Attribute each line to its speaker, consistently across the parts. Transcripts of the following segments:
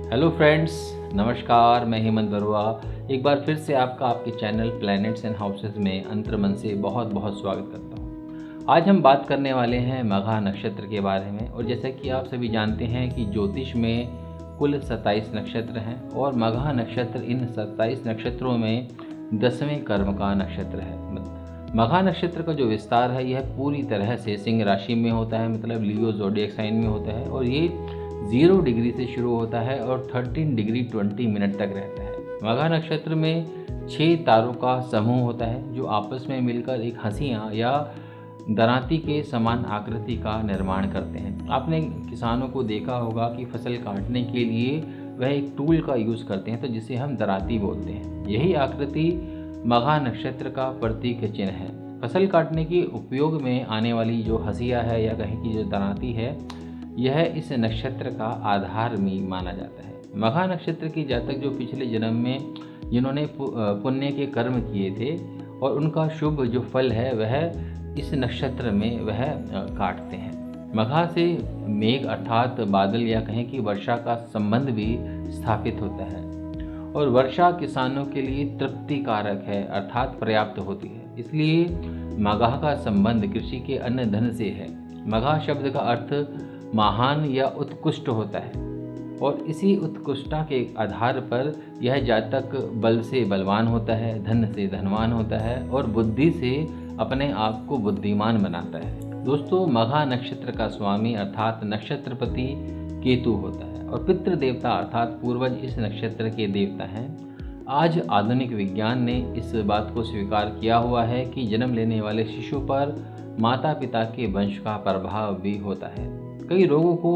Speaker 1: Hello friends, नमस्कार। मैं हेमंत बरुआ एक बार फिर से आपका आपके चैनल प्लैनेट्स एंड हाउसेस में अंतर्मन से बहुत बहुत स्वागत करता हूँ। आज हम बात करने वाले हैं मघा नक्षत्र के बारे में। और जैसा कि आप सभी जानते हैं कि ज्योतिष में कुल 27 नक्षत्र हैं और मघा नक्षत्र इन 27 नक्षत्रों में 10वें कर्म का नक्षत्र है। मघा नक्षत्र का जो विस्तार है यह पूरी तरह से सिंह राशि में होता है, मतलब लियो ज़ोडिएक साइन में होता है। और ये 0 डिग्री से शुरू होता है और 13 डिग्री 20 मिनट तक रहता है। मघा नक्षत्र में 6 तारों का समूह होता है जो आपस में मिलकर एक हंसियाँ या दरांती के समान आकृति का निर्माण करते हैं। आपने किसानों को देखा होगा कि फसल काटने के लिए वह एक टूल का यूज़ करते हैं, तो जिसे हम दरांती बोलते हैं। यही आकृति मघा नक्षत्र का प्रतीक चिन्ह है। फसल काटने के उपयोग में आने वाली जो हंसिया है या कहीं की जो दरांती है, यह इस नक्षत्र का आधार में माना जाता है। मघा नक्षत्र के जातक जो पिछले जन्म में जिन्होंने पुण्य के कर्म किए थे और उनका शुभ जो फल है वह इस नक्षत्र में वह काटते हैं। मघा से मेघ अर्थात बादल या कहें कि वर्षा का संबंध भी स्थापित होता है। और वर्षा किसानों के लिए तृप्ति कारक है, अर्थात पर्याप्त होती है। इसलिए मघा का संबंध कृषि के अन्न धन से है। मघा शब्द का अर्थ महान या उत्कृष्ट होता है और इसी उत्कृष्टता के आधार पर यह जातक बल से बलवान होता है, धन से धनवान होता है और बुद्धि से अपने आप को बुद्धिमान बनाता है। दोस्तों, मघा नक्षत्र का स्वामी अर्थात नक्षत्रपति केतु होता है और पितृ देवता अर्थात पूर्वज इस नक्षत्र के देवता हैं। आज आधुनिक विज्ञान ने इस बात को स्वीकार किया हुआ है कि जन्म लेने वाले शिशु पर माता पिता के वंश का प्रभाव भी होता है। कई रोगों को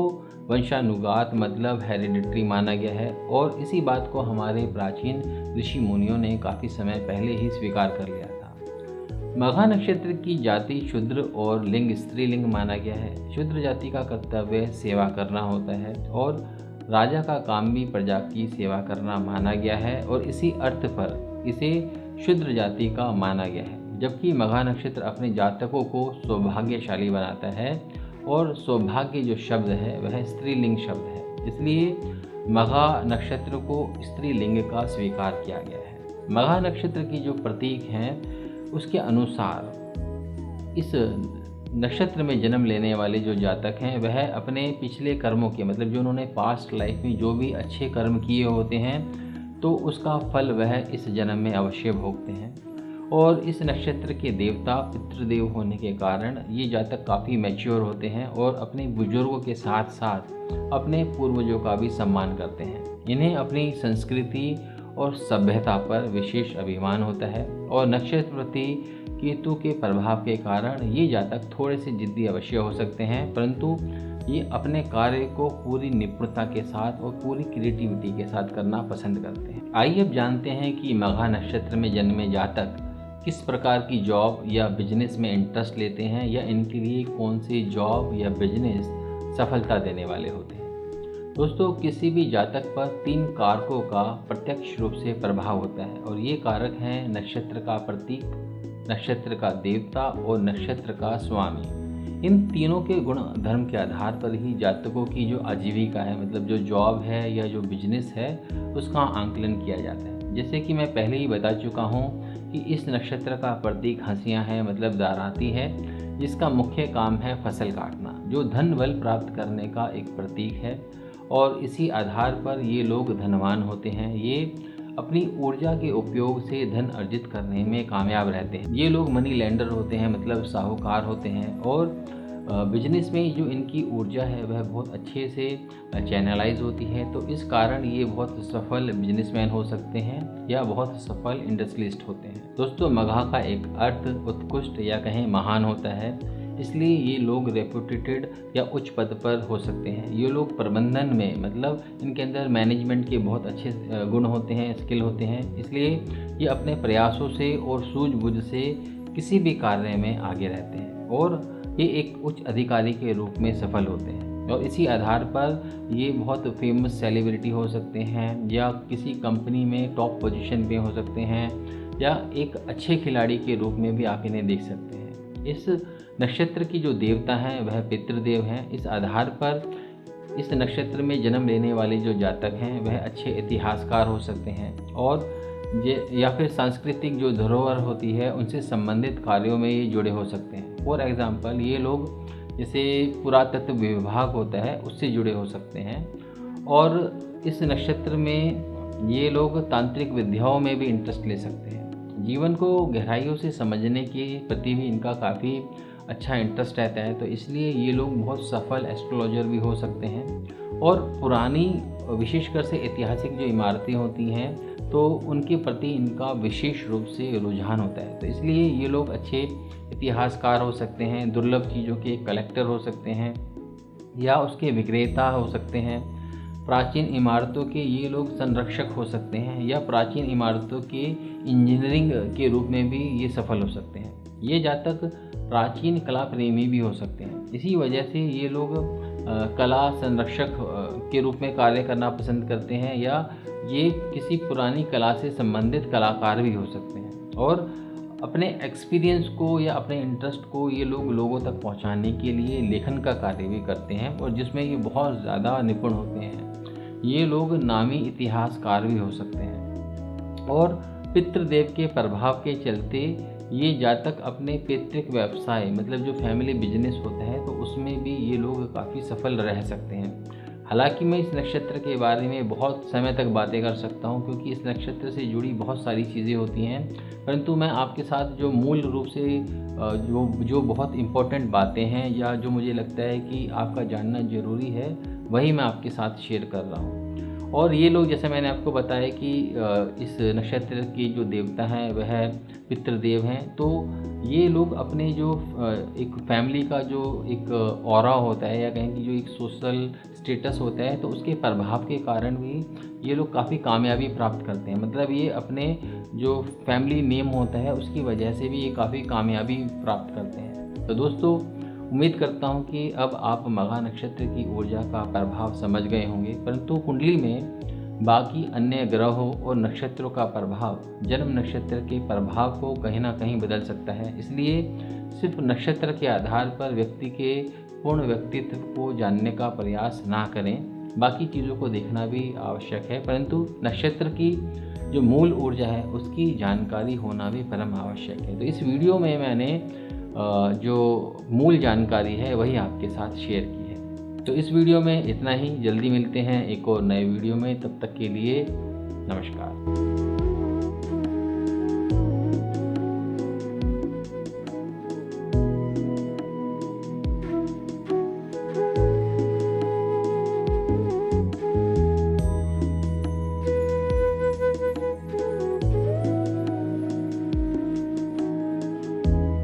Speaker 1: वंशानुगत मतलब हेरिडिटरी माना गया है और इसी बात को हमारे प्राचीन ऋषि मुनियों ने काफ़ी समय पहले ही स्वीकार कर लिया था। मघा नक्षत्र की जाति शूद्र और लिंग स्त्रीलिंग माना गया है। शूद्र जाति का कर्तव्य सेवा करना होता है और राजा का काम भी प्रजा की सेवा करना माना गया है और इसी अर्थ पर इसे शूद्र जाति का माना गया है। जबकि मघा नक्षत्र अपने जातकों को सौभाग्यशाली बनाता है और सौभाग्य जो शब्द है वह स्त्रीलिंग शब्द है, इसलिए मघा नक्षत्र को स्त्रीलिंग का स्वीकार किया गया है। मघा नक्षत्र की जो प्रतीक हैं उसके अनुसार इस नक्षत्र में जन्म लेने वाले जो जातक हैं वह अपने पिछले कर्मों के मतलब जो उन्होंने पास्ट लाइफ में जो भी अच्छे कर्म किए होते हैं तो उसका फल वह इस जन्म में अवश्य भोगते हैं। और इस नक्षत्र के देवता पितृदेव होने के कारण ये जातक काफ़ी मैच्योर होते हैं और अपने बुजुर्गों के साथ साथ अपने पूर्वजों का भी सम्मान करते हैं। इन्हें अपनी संस्कृति और सभ्यता पर विशेष अभिमान होता है और नक्षत्रपति केतु के प्रभाव के कारण ये जातक थोड़े से जिद्दी अवश्य हो सकते हैं, परंतु ये अपने कार्य को पूरी निपुणता के साथ और पूरी क्रिएटिविटी के साथ करना पसंद करते हैं। आइए अब जानते हैं कि मघा नक्षत्र में जन्मे जातक किस प्रकार की जॉब या बिजनेस में इंटरेस्ट लेते हैं या इनके लिए कौन सी जॉब या बिजनेस सफलता देने वाले होते हैं। दोस्तों, किसी भी जातक पर 3 कारकों का प्रत्यक्ष रूप से प्रभाव होता है और ये कारक हैं नक्षत्र का प्रतीक, नक्षत्र का देवता और नक्षत्र का स्वामी। इन तीनों के गुण धर्म के आधार पर ही जातकों की जो आजीविका है मतलब जो जॉब है या जो बिजनेस है उसका आंकलन किया जाता है। जैसे कि मैं पहले ही बता चुका हूँ कि इस नक्षत्र का प्रतीक हंसियाँ है मतलब दरांती है, जिसका मुख्य काम है फसल काटना, जो धन बल प्राप्त करने का एक प्रतीक है। और इसी आधार पर ये लोग धनवान होते हैं। ये अपनी ऊर्जा के उपयोग से धन अर्जित करने में कामयाब रहते हैं। ये लोग मनी लेंडर होते हैं मतलब साहूकार होते हैं और बिजनेस में जो इनकी ऊर्जा है वह बहुत अच्छे से चैनलाइज होती है, तो इस कारण ये बहुत सफल बिजनेसमैन हो सकते हैं या बहुत सफल इंडस्ट्रियलिस्ट होते हैं। दोस्तों, मघा का एक अर्थ उत्कृष्ट या कहें महान होता है, इसलिए ये लोग रेपुटेटेड या उच्च पद पर हो सकते हैं। ये लोग प्रबंधन में मतलब इनके अंदर मैनेजमेंट के बहुत अच्छे गुण होते हैं, स्किल होते हैं, इसलिए ये अपने प्रयासों से और सूझबूझ से किसी भी कार्य में आगे रहते हैं और ये एक उच्च अधिकारी के रूप में सफल होते हैं। और इसी आधार पर ये बहुत फेमस सेलिब्रिटी हो सकते हैं या किसी कंपनी में टॉप पोजीशन पे हो सकते हैं या एक अच्छे खिलाड़ी के रूप में भी आप इन्हें देख सकते हैं। इस नक्षत्र की जो देवता हैं वह पितृदेव हैं। इस आधार पर इस नक्षत्र में जन्म लेने वाले जो जातक हैं वह अच्छे इतिहासकार हो सकते हैं और या फिर सांस्कृतिक जो धरोहर होती है उनसे संबंधित कार्यों में ये जुड़े हो सकते हैं। फॉर एग्ज़ाम्पल ये लोग जैसे पुरातत्व विभाग होता है उससे जुड़े हो सकते हैं। और इस नक्षत्र में ये लोग तांत्रिक विद्याओं में भी इंटरेस्ट ले सकते हैं। जीवन को गहराइयों से समझने के प्रति भी इनका काफ़ी अच्छा इंटरेस्ट रहता है, तो इसलिए ये लोग बहुत सफल एस्ट्रोलॉजर भी हो सकते हैं। और पुरानी विशेषकर से ऐतिहासिक जो इमारतें होती हैं तो उनके प्रति इनका विशेष रूप से रुझान होता है, तो इसलिए ये लोग अच्छे इतिहासकार हो सकते हैं, दुर्लभ चीज़ों के कलेक्टर हो सकते हैं या उसके विक्रेता हो सकते हैं। प्राचीन इमारतों के ये लोग संरक्षक हो सकते हैं या प्राचीन इमारतों के इंजीनियरिंग के रूप में भी ये सफल हो सकते हैं। ये जातक प्राचीन कला प्रेमी भी हो सकते हैं, इसी वजह से ये लोग कला संरक्षक के रूप में कार्य करना पसंद करते हैं या ये किसी पुरानी कला से संबंधित कलाकार भी हो सकते हैं। और अपने एक्सपीरियंस को या अपने इंटरेस्ट को ये लोग लोगों तक पहुंचाने के लिए लेखन का कार्य भी करते हैं और जिसमें ये बहुत ज़्यादा निपुण होते हैं। ये लोग नामी इतिहासकार भी हो सकते हैं। और पितृदेव के प्रभाव के चलते ये जातक अपने पैतृक व्यवसाय मतलब जो फैमिली बिजनेस होता है तो उसमें भी ये लोग काफ़ी सफल रह सकते हैं। हालांकि मैं इस नक्षत्र के बारे में बहुत समय तक बातें कर सकता हूं क्योंकि इस नक्षत्र से जुड़ी बहुत सारी चीज़ें होती हैं, परंतु मैं आपके साथ जो मूल रूप से जो बहुत इम्पोर्टेंट बातें हैं या जो मुझे लगता है कि आपका जानना ज़रूरी है वही मैं आपके साथ शेयर कर रहा हूँ। और ये लोग जैसे मैंने आपको बताया कि इस नक्षत्र के जो देवता हैं वह पितृदेव हैं, तो ये लोग अपने जो एक फैमिली का जो एक ऑरा होता है या कहें कि जो एक सोशल स्टेटस होता है तो उसके प्रभाव के कारण भी ये लोग काफ़ी कामयाबी प्राप्त करते हैं। मतलब ये अपने जो फैमिली नेम होता है उसकी वजह से भी ये काफ़ी कामयाबी प्राप्त करते हैं। तो दोस्तों उम्मीद करता हूँ कि अब आप मघा नक्षत्र की ऊर्जा का प्रभाव समझ गए होंगे, परंतु कुंडली में बाकी अन्य ग्रहों और नक्षत्रों का प्रभाव जन्म नक्षत्र के प्रभाव को कहीं ना कहीं बदल सकता है। इसलिए सिर्फ नक्षत्र के आधार पर व्यक्ति के पूर्ण व्यक्तित्व को जानने का प्रयास ना करें, बाकी चीज़ों को देखना भी आवश्यक है, परंतु नक्षत्र की जो मूल ऊर्जा है उसकी जानकारी होना भी परम आवश्यक है। तो इस वीडियो में मैंने जो मूल जानकारी है वही आपके साथ शेयर की है। तो इस वीडियो में इतना ही, जल्दी मिलते हैं एक और नए वीडियो में, तब तक के लिए नमस्कार।